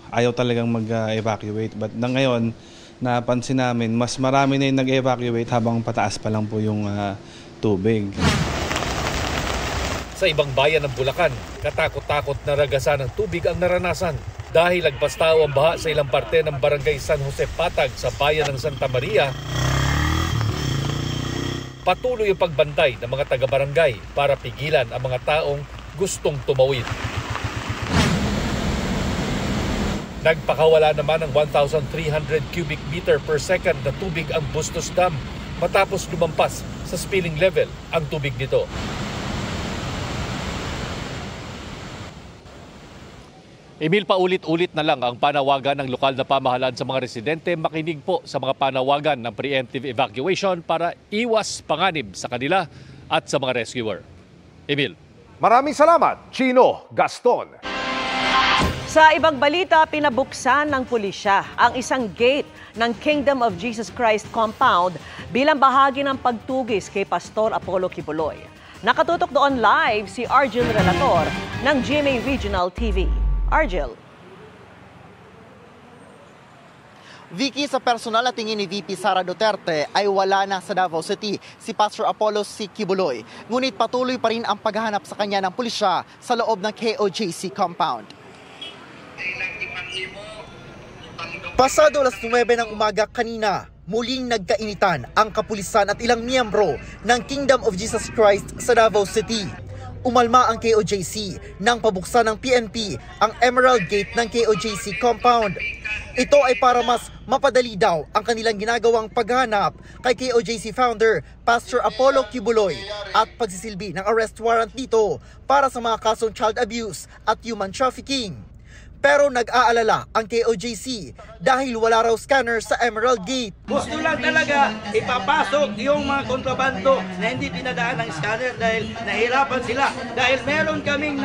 ayaw talagang mag-evacuate. But ngayon, napansin namin mas marami na yung nag-evacuate habang pataas pa lang po yung tubig. Sa ibang bayan ng Bulacan, katakot-takot na ragasan ng tubig ang naranasan. Dahil lagpas tao ang baha sa ilang parte ng barangay San Jose Patag sa bayan ng Santa Maria, patuloy ang pagbantay ng mga taga-barangay para pigilan ang mga taong gustong tumawid. Nagpakawala naman ng 1,300 cubic meter per second na tubig ang Bustos Dam matapos lumampas sa spilling level ang tubig nito. Emil, paulit-ulit na lang ang panawagan ng lokal na pamahalaan sa mga residente. Makinig po sa mga panawagan ng preemptive evacuation para iwas panganib sa kanila at sa mga rescuer. Emil. Maraming salamat, Chino Gaston. Sa ibang balita, pinabuksan ng pulisya ang isang gate ng Kingdom of Jesus Christ compound bilang bahagi ng pagtugis kay Pastor Apollo Kibuloy. Nakatutok doon live si Argel Relator ng GMA Regional TV. Argel. Vicky, sa personal na tingin ni VP Sara Duterte ay wala na sa Davao City si Pastor Apollo Kibuloy. Ngunit patuloy pa rin ang paghahanap sa kanya ng pulisya sa loob ng KOJC compound. Pasado alas 9 ng umaga kanina, muling nagkainitan ang kapulisan at ilang miyembro ng Kingdom of Jesus Christ sa Davao City. Umalma ang KOJC nang pabuksan ng PNP ang Emerald Gate ng KOJC compound. Ito ay para mas mapadali daw ang kanilang ginagawang paghanap kay KOJC founder Pastor Apollo Kibuloy at pagsisilbi ng arrest warrant dito para sa mga kasong child abuse at human trafficking. Pero nag-aalala ang KOJC dahil wala raw scanner sa Emerald Gate. Gusto lang talaga ipapasok yung mga kontrabando na hindi pinadaan ng scanner dahil nahirapan sila. Dahil meron kaming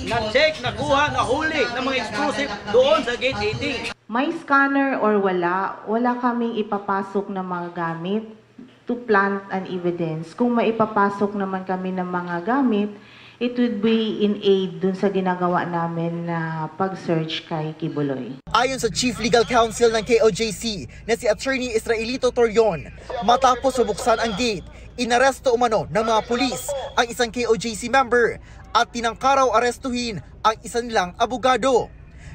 na-check, nakuha, nahuli ng mga exclusive doon sa Gate 18. May scanner or wala kaming ipapasok na mga gamit to plant an evidence. Kung maipapasok naman kami ng mga gamit, it would be in aid dun sa ginagawa namin na pag-search kay Kibuloy. Ayon sa Chief Legal Counsel ng KOJC na si Attorney Israelito Torion, matapos mabuksan ang gate, inaresto umano ng mga pulis ang isang KOJC member at tinangkaraw arestuhin ang isa nilang abogado.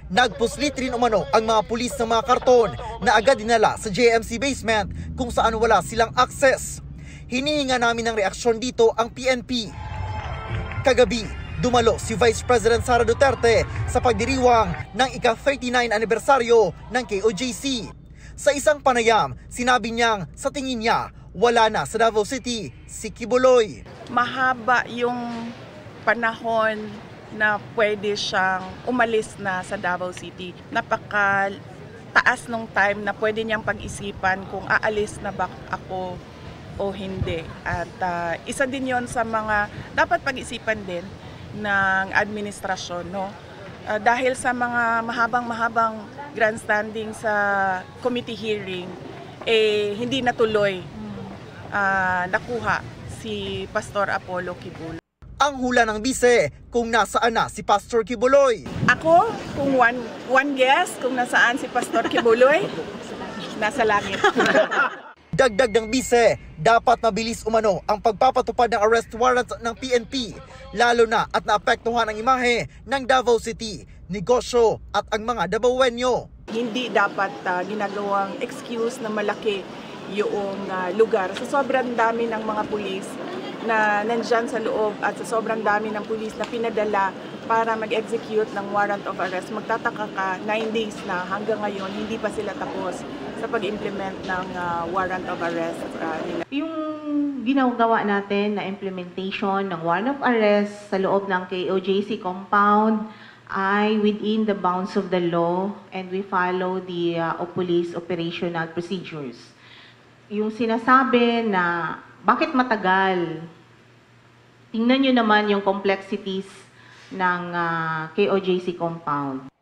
Nagpuslit rin umano ang mga pulis ng mga karton na agad dinala sa JMC basement kung saan wala silang access. Hinihinga namin ng reaksyon dito ang PNP. Kagabi, dumalo si Vice President Sara Duterte sa pagdiriwang ng ika-39 anibersaryo ng KOJC. Sa isang panayam, sinabi niyang sa tingin niya, wala na sa Davao City si Kibuloy. Mahaba yung panahon na pwede siyang umalis na sa Davao City. Napaka-taas nung time na pwede niyang pag-isipan kung aalis na ba ako o hindi. At isa din yon sa mga dapat pag-isipan din ng administrasyon, no? Dahil sa mga mahabang grandstanding sa committee hearing, hindi natuloy nakuha si Pastor Apollo Kibuloy. Ang hula ng bise kung nasaan na si Pastor Kibuloy. Ako, kung one guess kung nasaan si Pastor Kibuloy, nasa langit. Dagdag ng bise, dapat mabilis umano ang pagpapatupad ng arrest warrant ng PNP, lalo na at naapektuhan ang imahe ng Davao City, negosyo at ang mga Davaoenyo. Hindi dapat ginagawang excuse na malaki yung lugar. Sa sobrang dami ng mga pulis na nandyan sa loob at sa sobrang dami ng pulis na pinadala para mag-execute ng warrant of arrest. Magtataka ka, 9 days na hanggang ngayon, hindi pa sila tapos sa pag-implement ng warrant of arrest nila. Yung ginagawa natin na implementation ng warrant of arrest sa loob ng KOJC compound ay within the bounds of the law and we follow the police operational procedures. Yung sinasabi na bakit matagal? Tingnan nyo naman yung complexities ng KOJC compound.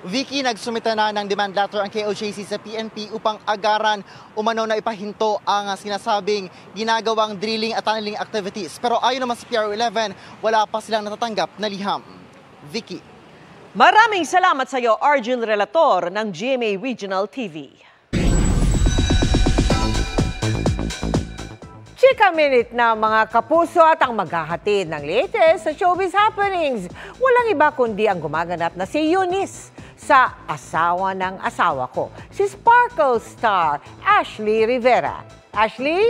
Vicky, nagsumita na ng demand letter ang KOJC sa PNP upang agaran umano na ipahinto ang sinasabing ginagawang drilling at tunneling activities. Pero ayon naman sa PRO11, wala pa silang natatanggap na liham. Vicky. Maraming salamat sa iyo, Arjun Relator ng GMA Regional TV. Chika Minute na mga kapuso at ang maghahatid ng latest sa showbiz happenings. Walang iba kundi ang gumaganap na si Eunice sa Asawa ng Asawa Ko, si Sparkle star Ashley Rivera. Ashley?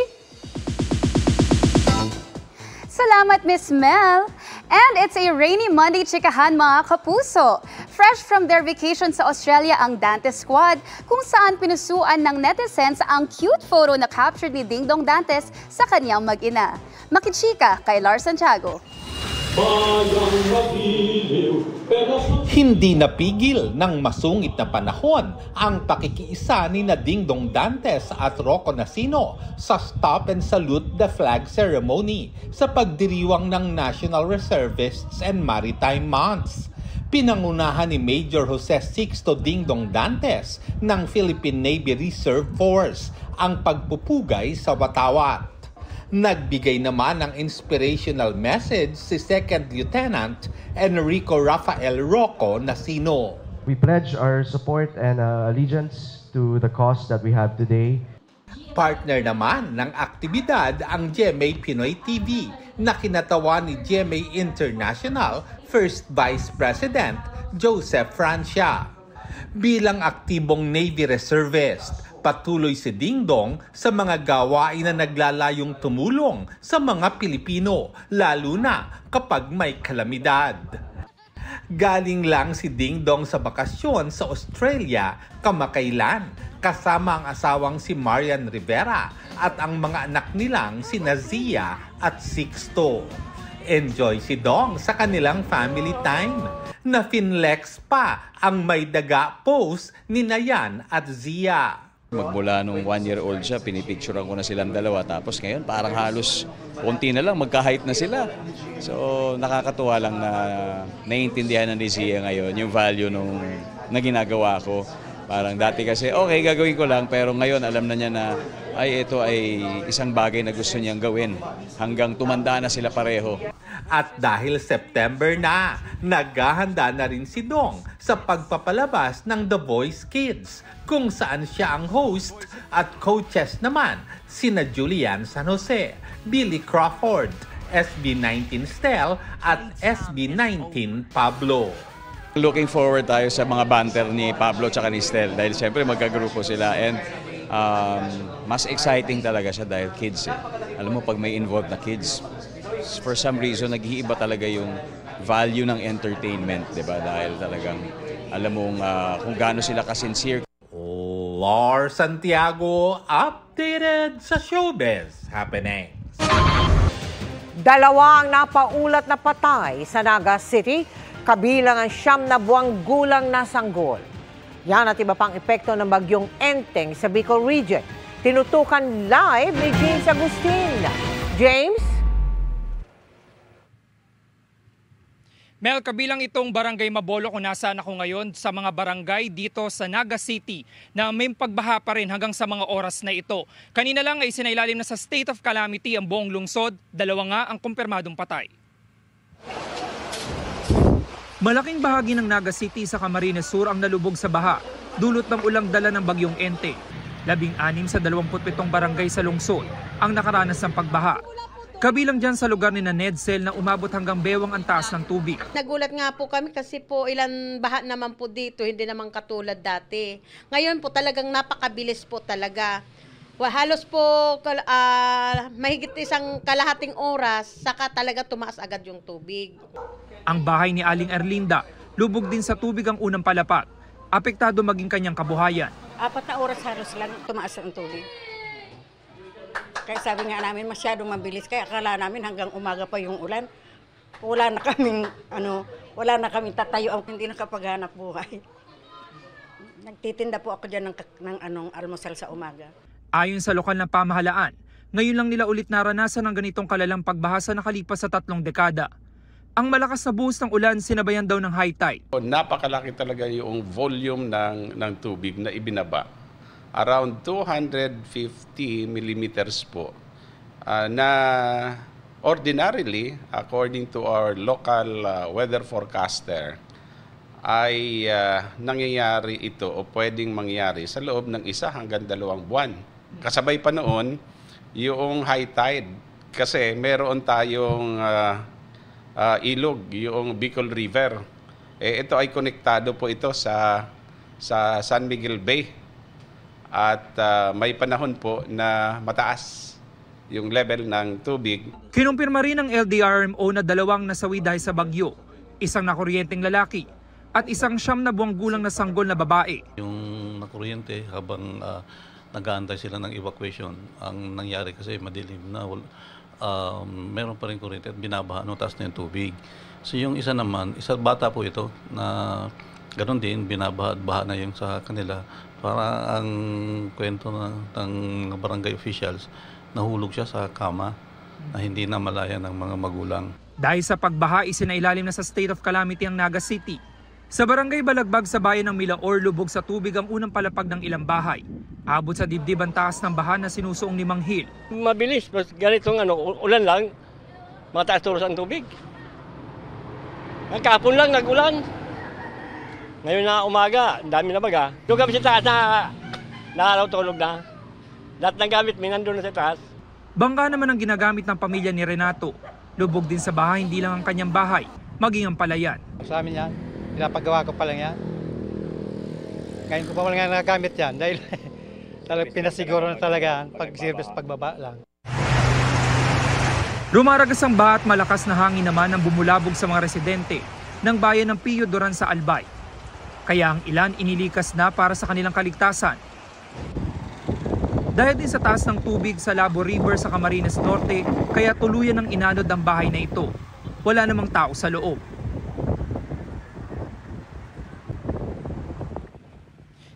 Salamat, Miss Mel. And it's a rainy Monday, chikahan mga kapuso. Fresh from their vacation sa Australia ang Dantes Squad, kung saan pinusuan ng netizens ang cute photo na captured ni Ding Dong Dantes sa kanyang mag-ina. Makichika kay Lars Santiago. Hindi napigil ng masungit na panahon ang pakikiisa ni Ding Dong Dantes at Rocco Nacino sa Stop and Salute the Flag ceremony sa pagdiriwang ng National Reservists and Maritime Months. Pinangunahan ni Major Jose Sixto Ding Dong Dantes ng Philippine Navy Reserve Force ang pagpupugay sa watawat. Nagbigay naman ng inspirational message si Second Lieutenant Enrico Rafael Rocco Nacino. We pledge our support and allegiance to the cause that we have today. Partner naman ng aktibidad ang GMA Pinoy TV na kinatawan ni GMA International First Vice President Joseph Francia. Bilang aktibong Navy Reservist, patuloy si Ding Dong sa mga gawain na naglalayong tumulong sa mga Pilipino, lalo na kapag may kalamidad. Galing lang si Ding Dong sa bakasyon sa Australia kamakailan kasama ang asawang si Marian Rivera at ang mga anak nilang sina Zia at Sixto. Enjoy si Dong sa kanilang family time. Na finlex pa ang may daga post ni Nayan at Zia. Magmula nung 1-year-old siya, pinipicturean ko na silang dalawa. Tapos ngayon, parang halos konti na lang, magka-height na sila. So, nakakatuwa lang na naiintindihan ng Zia ngayon yung value na ginagawa ko. Parang dati kasi, okay, gagawin ko lang. Pero ngayon, alam na niya na, ito ay isang bagay na gusto niyang gawin. Hanggang tumanda na sila pareho. At dahil September na, naghahanda na rin si Dong sa pagpapalabas ng The Voice Kids, kung saan siya ang host at coaches naman sina Julian San Jose, Billy Crawford, SB19 Stel at SB19 Pablo. Looking forward tayo sa mga banter ni Pablo at ni Stel dahil siyempre magkagrupo sila and mas exciting talaga siya dahil kids eh. Alam mo pag may involved na kids, for some reason nag-iiba talaga yung value ng entertainment, 'di ba? Dahil talagang alam mong kung gaano sila ka-sincere. Lars Santiago, updated sa showbiz happenings. Dalawang napaulat na patay sa Naga City, kabilang ang 9 na buwang gulang na sanggol. Yan at iba pang epekto ng bagyong Enteng sa Bicol Region. Tinutukan live ni James Agustin. James? Mel, kabilang itong barangay Mabolo kung nasaan ako ngayon sa mga barangay dito sa Naga City na may pagbaha pa rin hanggang sa mga oras na ito. Kanina lang ay sinailalim na sa state of calamity ang buong lungsod, 2 nga ang kumpirmadong patay. Malaking bahagi ng Naga City sa Camarines Sur ang nalubog sa baha, dulot ng ulang dala ng bagyong Enteng. 16 sa 27 barangay sa lungsod ang nakaranas ng pagbaha. Kabilang dyan sa lugar ni Nedsel na umabot hanggang bewang ang taas ng tubig. Nagulat nga po kami kasi po ilan baha naman po dito, hindi naman katulad dati. Ngayon po talagang napakabilis po talaga. Halos po mahigit isang kalahating oras, saka talaga tumaas agad yung tubig. Ang bahay ni Aling Erlinda, lubog din sa tubig ang unang palapat. Apektado maging kanyang kabuhayan. 4 na oras halos lang tumaas ang tubig. Kaya sabi nga namin masyadong mabilis, kaya akala namin hanggang umaga pa yung ulan. Wala na kaming tatayo, hindi nakapaghanap buhay. Nagtitinda po ako diyan ng almusal sa umaga. Ayon sa lokal na pamahalaan, ngayon lang nila ulit naranasan ng ganitong kalalang pagbaha sa nakalipas sa 3 dekada. Ang malakas na buhos ng ulan sinabayan daw ng high tide. Napakalaki talaga yung volume ng tubig na ibinaba. Around 250 millimeters po na ordinarily, according to our local weather forecaster, ay nangyayari ito o pwedeng mangyari sa loob ng 1 hanggang 2 buwan. Kasabay pa noon yung high tide kasi meron tayong ilog, yung Bicol River. Ito ay konektado po ito sa San Miguel Bay. At may panahon po na mataas yung level ng tubig. Kinumpirma rin ng LDRMO na 2 nasawi dahil sa bagyo, 1 nakuryenteng lalaki at 1 siyam na buwang gulang na sanggol na babae. Yung nakuryente habang nag-aantay sila ng evacuation, ang nangyari kasi madilim na meron pa rin kuryente at binabaha taas na yung tubig. So yung isa naman, bata po ito na ganoon din, binabaha na yung sa kanila. Para ang kwento ng barangay officials, nahulog siya sa kama na hindi na malaya ng mga magulang. Dahil sa pagbaha, isinailalim na sa state of calamity ang Naga City. Sa barangay Balagbag sa bayan ng Milaor, lubog sa tubig ang unang palapag ng ilang bahay. Abot sa dibdib ang taas ng baha na sinusuong ni Manghil. Mabilis, ganitong ulan lang, mataas tulos ang tubig. Kahapon lang nag-ulan. Ngayon na umaga, dami na baga. Doon kami sa taas na araw tulog na. Lahat ng gamit, may nandun na sa taas. Bangka naman ang ginagamit ng pamilya ni Renato. Lubog din sa bahay, hindi lang ang kanyang bahay, maging ang palayan. Sa amin yan, pinapagawa ko pa lang yan. Ngayon ko pa lang nagagamit yan dahil pinasiguro na talaga pag-service pagbaba lang. Rumaragas ang baha at malakas na hangin naman ang bumulabog sa mga residente ng bayan ng Pio Duran sa Albay. Kaya ang ilan inilikas na para sa kanilang kaligtasan. Dahil din sa taas ng tubig sa Labo River sa Camarines Norte, kaya tuluyan ng inanod ang bahay na ito. Wala namang tao sa loob.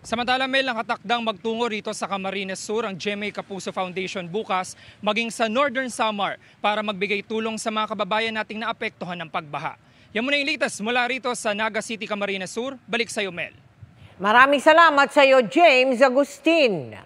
Samantala, Mel, nakatakdang magtungo rito sa Camarines Sur ang GMA Kapuso Foundation bukas, maging sa Northern Samar para magbigay tulong sa mga kababayan nating naapektuhan ng pagbaha. Yan muna yung latest mula rito sa Naga City, Camarines Sur. Balik sa iyo, Mel. Maraming salamat sa iyo, James Agustin.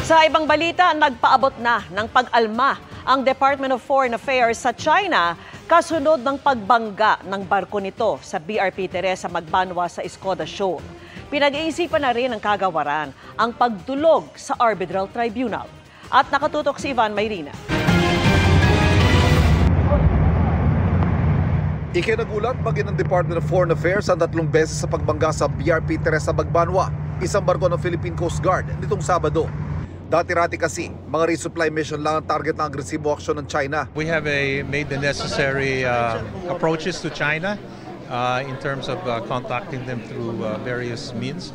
Sa ibang balita, nagpaabot na ng pag-alma ang Department of Foreign Affairs sa China kasunod ng pagbangga ng barko nito sa BRP Teresa Magbanwa sa Escoda Shoal. Pinag-iisipan na rin ng kagawaran ang pagdulog sa Arbitral Tribunal. At nakatutok si Ivan Mayrina. Ikinagulat maging ng Department of Foreign Affairs ang 3 beses sa pagbangga sa BRP Teresa Magbanwa, isang barko ng Philippine Coast Guard nitong Sabado. Dati-rati kasi, mga resupply mission lang ang target ng agresibo aksyon ng China. We have made the necessary approaches to China in terms of contacting them through various means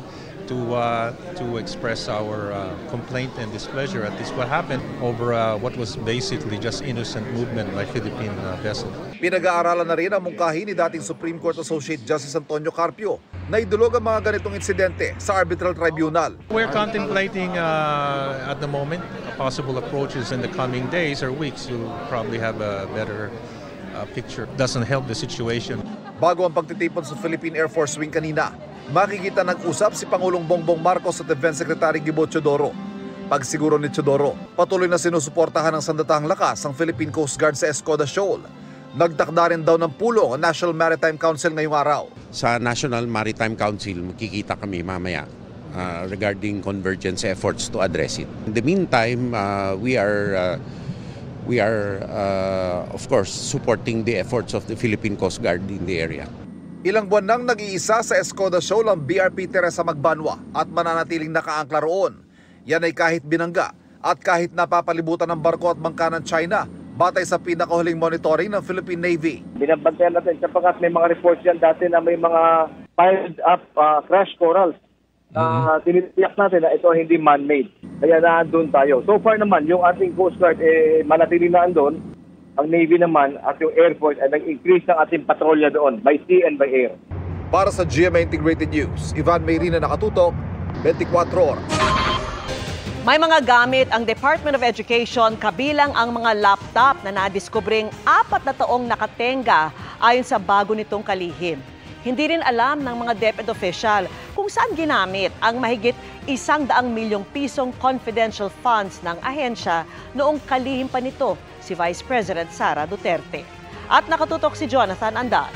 to express our complaint and displeasure at this what happened over what was basically just innocent movement by Philippine vessel. Pinag-aaralan na rin ang mungkahi ni dating Supreme Court Associate Justice Antonio Carpio na idulog ang mga ganitong insidente sa Arbitral Tribunal. We're contemplating at the moment possible approaches in the coming days or weeks. You'll probably have a better picture. Doesn't help the situation. Bago ang pagtitipon sa Philippine Air Force Wing kanina, makikita nag-usap si Pangulong Bongbong Marcos at Defense Secretary Gibo Teodoro. Pagsiguro ni Teodoro, patuloy na sinusuportahan ng sandatahang lakas ang Philippine Coast Guard sa Escoda Shoal. Nagtakda rin daw ng pulong ang National Maritime Council ngayong araw. Sa National Maritime Council, makikita kami mamaya regarding convergence efforts to address it. In the meantime, we are we are, of course, supporting the efforts of the Philippine Coast Guard in the area. Ilang buwan nang nag-iisa sa Escoda Shoal ang BRP Teresa Magbanwa at mananatiling nakaangkla roon. Yan ay kahit binangga at kahit napapalibutan ng barko at bangka ng China, batay sa pinakahuling monitoring ng Philippine Navy. Binabantayan natin sapagkat may mga reports yan dati na may mga piled up crash corals. Tinitiyak natin na ito hindi man-made. Kaya naandun tayo. So far naman, yung ating Coast Guard manatili na andun. Ang Navy naman at yung Air Force ay nag-increase ng ating patrolya doon by sea and by air. Para sa GMA Integrated News, Ivan Mayrina nakatutok, 24 oras. May mga gamit ang Department of Education kabilang ang mga laptop na nadiskubring 4 na taong nakatenga ayon sa bago nitong kalihim. Hindi rin alam ng mga DepEd official kung saan ginamit ang mahigit 100 milyong pisong confidential funds ng ahensya noong kalihim pa nito si Vice President Sara Duterte. At nakatutok si Jonathan Andal.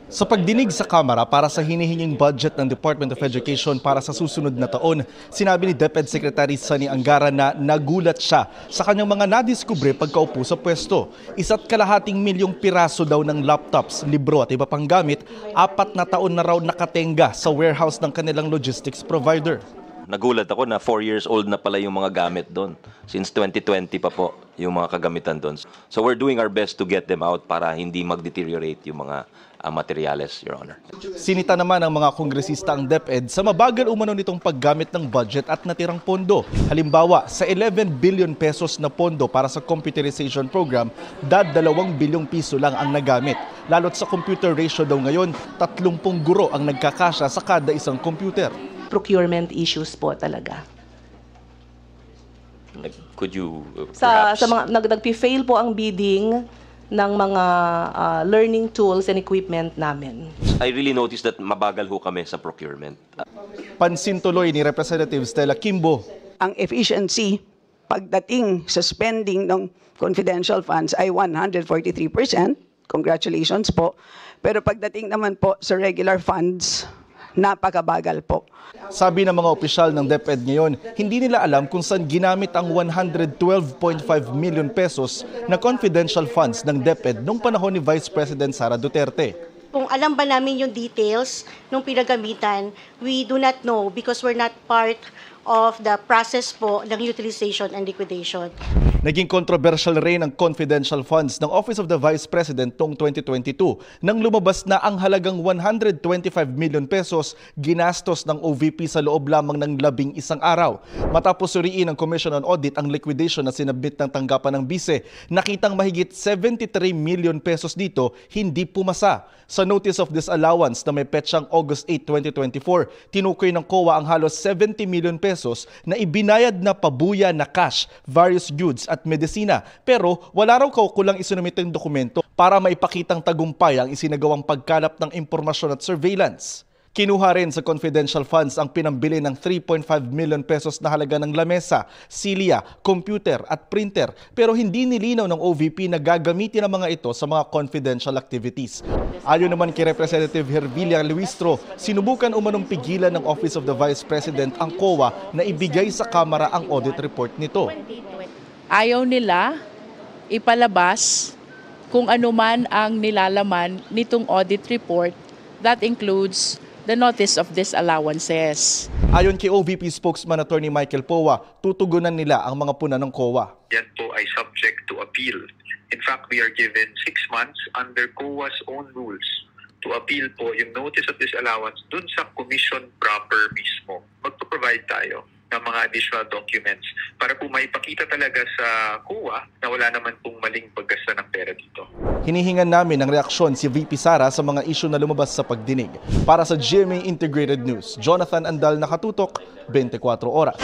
Sa pagdinig sa Kamara para sa hinihinging budget ng Department of Education para sa susunod na taon, sinabi ni DepEd Secretary Sunny Angara na nagulat siya sa kanyang mga nadiskubre pagkaupo sa pwesto. 1.2 milyong piraso daw ng laptops, libro at iba pang gamit, 4 na taon na raw nakatenga sa warehouse ng kanilang logistics provider. Nagulat ako na 4 years old na pala yung mga gamit doon. Since 2020 pa po yung mga kagamitan doon. So we're doing our best to get them out para hindi mag-deteriorate yung mga materyales, Your Honor. Sinita naman ng mga kongresista ang DepEd sa mabagal umano nitong paggamit ng budget at natirang pondo. Halimbawa, sa 11 billion pesos na pondo para sa computerization program, 2 bilyong piso lang ang nagamit. Lalo't sa computer ratio daw ngayon, 30 guro ang nagkakasya sa kada isang computer. Procurement issues po talaga. Could you Sa mga nagpi-fail po ang bidding ng mga learning tools and equipment namin. I really noticed that mabagal ho kami sa procurement. Pansin tuloy ni Representative Stella Kimbo. Ang efficiency pagdating sa spending ng confidential funds ay 143%. Congratulations po. Pero pagdating naman po sa regular funds, napakabagal po. Sabi ng mga opisyal ng DepEd ngayon, hindi nila alam kung saan ginamit ang 112.5 million pesos na confidential funds ng DepEd noong panahon ni Vice President Sara Duterte. Kung alam ba namin yung details ng pinagamitan, we do not know because we're not part of the process po ng utilization and liquidation. Naging controversial rin ang confidential funds ng Office of the Vice President noong 2022 nang lumabas na ang halagang 125 million pesos ginastos ng OVP sa loob lamang ng 11 araw. Matapos suriin ng Commission on Audit ang liquidation na sinabit ng tanggapan ng bise, nakitang mahigit 73 million pesos dito hindi pumasa. Sa Notice of Disallowance na may petsang August 8, 2024, tinukoy ng COA ang halos 70 million pesos na ibinayad na pabuya na cash, various goods at medisina. Pero wala raw kaukulang isinumitong dokumento para maipakitang tagumpay ang isinagawang pagkalap ng impormasyon at surveillance. Kinuha rin sa confidential funds ang pinambili ng 3.5 million pesos na halaga ng lamesa, silya, computer at printer. Pero hindi nilinaw ng OVP na gagamitin ang mga ito sa mga confidential activities. Ayon naman kay Representative Hervilia Luistro, sinubukan umanong pigilan ng Office of the Vice President ang COA na ibigay sa Kamara ang audit report nito. Ayaw nila ipalabas kung ano man ang nilalaman nitong audit report that includes the notice of disallowances. Ayon kay OVP spokesman Attorney Michael Powa, tutugunan nila ang mga puna ng COA. Yan po ay subject to appeal. In fact, we are given 6 months under COA's own rules to appeal po yung notice of disallowance dun sa commission proper mismo. Magpo-provide tayo ng mga additional documents para po maipakita talaga sa COA na wala naman pong maling paggasta ng pera dito. Hinihingan namin ng reaksyon si VP Sara sa mga isyu na lumabas sa pagdinig. Para sa GMA Integrated News, Jonathan Andal, nakatutok, 24 oras.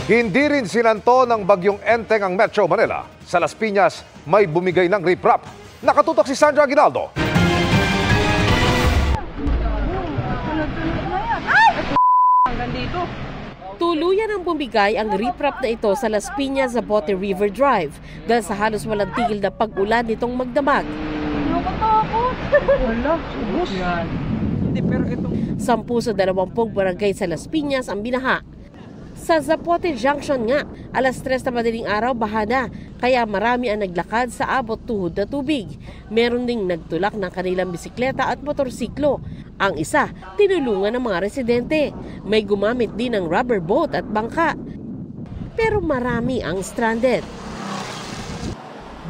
Hindi rin sinanto ng bagyong Enteng ang Metro Manila. Sa Las Piñas, may bumigay ng riprap. Nakatutok si Sandra Aguinaldo. Tuluyan ang bumigay ang riprap na ito sa Las Piñas sa Bote River Drive dahil sa halos walang tigil na pag-ulan nitong magdamag. Wala, subos. 10 sa 20 barangay sa Las Piñas ang binaha. Sa Zapote Junction nga, alas 3 na madaling araw bahana, kaya marami ang naglakad sa abot tuhod na tubig. Meron ding nagtulak ng kanilang bisikleta at motorsiklo. Ang isa, tinulungan ng mga residente. May gumamit din ng rubber boat at bangka. Pero marami ang stranded.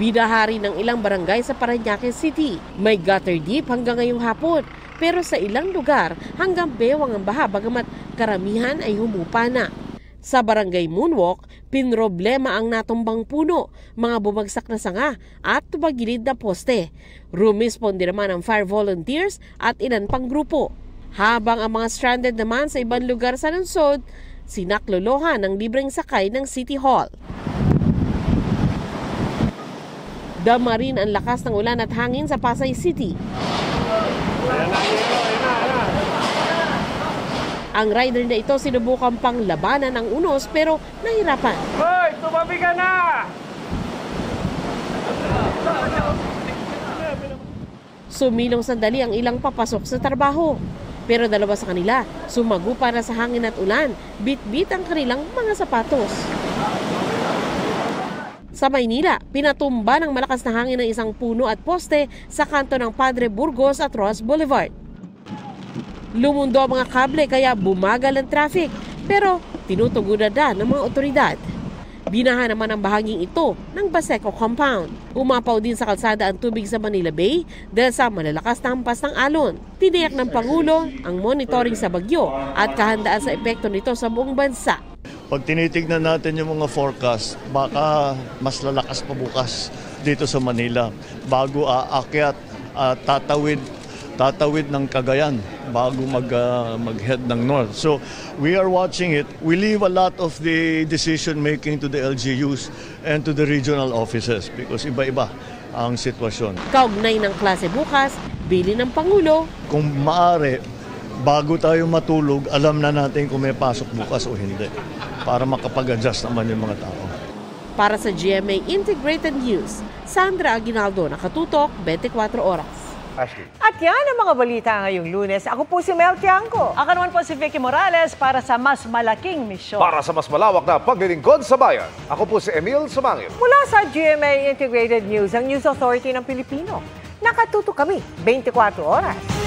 Binahari ng ilang barangay sa Parañaque City. May gutter deep hanggang ngayong hapon. Pero sa ilang lugar, hanggang bewang ang baha bagamat karamihan ay humupa na. Sa Barangay Moonwalk, pinroblema ang natumbang puno, mga bumagsak na sanga at tubagilid na poste. Rumisponde naman ang fire volunteers at ilan pang grupo. Habang ang mga stranded naman sa ibang lugar sa lungsod, sinaklolohan ng libreng sakay ng City Hall. Dama rin ang lakas ng ulan at hangin sa Pasay City. Ang rider na ito sinubukan pang labanan ng unos pero nahirapan. Hoy, tumabi ka na! Sumilong sandali ang ilang papasok sa trabaho. Pero dalawa sa kanila, sumagupa na sa hangin at ulan, bit-bit ang kanilang mga sapatos. Sa Maynila, pinatumba ng malakas na hangin ng isang puno at poste sa kanto ng Padre Burgos at Ross Boulevard. Lumundo ang mga kable kaya bumagal ang traffic, pero tinutugunan na ng mga otoridad. Binaha naman ang bahaging ito ng Baseco Compound. Umapaw din sa kalsada ang tubig sa Manila Bay dahil sa malalakas na hampas ng alon. Tiniyak ng Pangulo ang monitoring sa bagyo at kahandaan sa epekto nito sa buong bansa. Pag tinitignan natin yung mga forecast, baka mas lalakas pa bukas dito sa Manila bago aakyat at tatawid ng Cagayan bago mag-head ng north. So we are watching it. We leave a lot of the decision making to the LGUs and to the regional offices because iba-iba ang sitwasyon. Kaugnay ng klase bukas, bili ng Pangulo. Kung maaari, bago tayo matulog, alam na natin kung may pasok bukas o hindi para makapag-adjust naman yung mga tao. Para sa GMA Integrated News, Sandra Aguinaldo, nakatutok 24 oras. At yan ang mga balita ngayong Lunes. Ako po si Mel Tiangco. Ako naman po si Vicky Morales para sa mas malaking misyon. Para sa mas malawak na paglilingkod sa bayan, ako po si Emil Sumangil. Mula sa GMA Integrated News, ang News Authority ng Pilipino. Nakatutok kami 24 oras.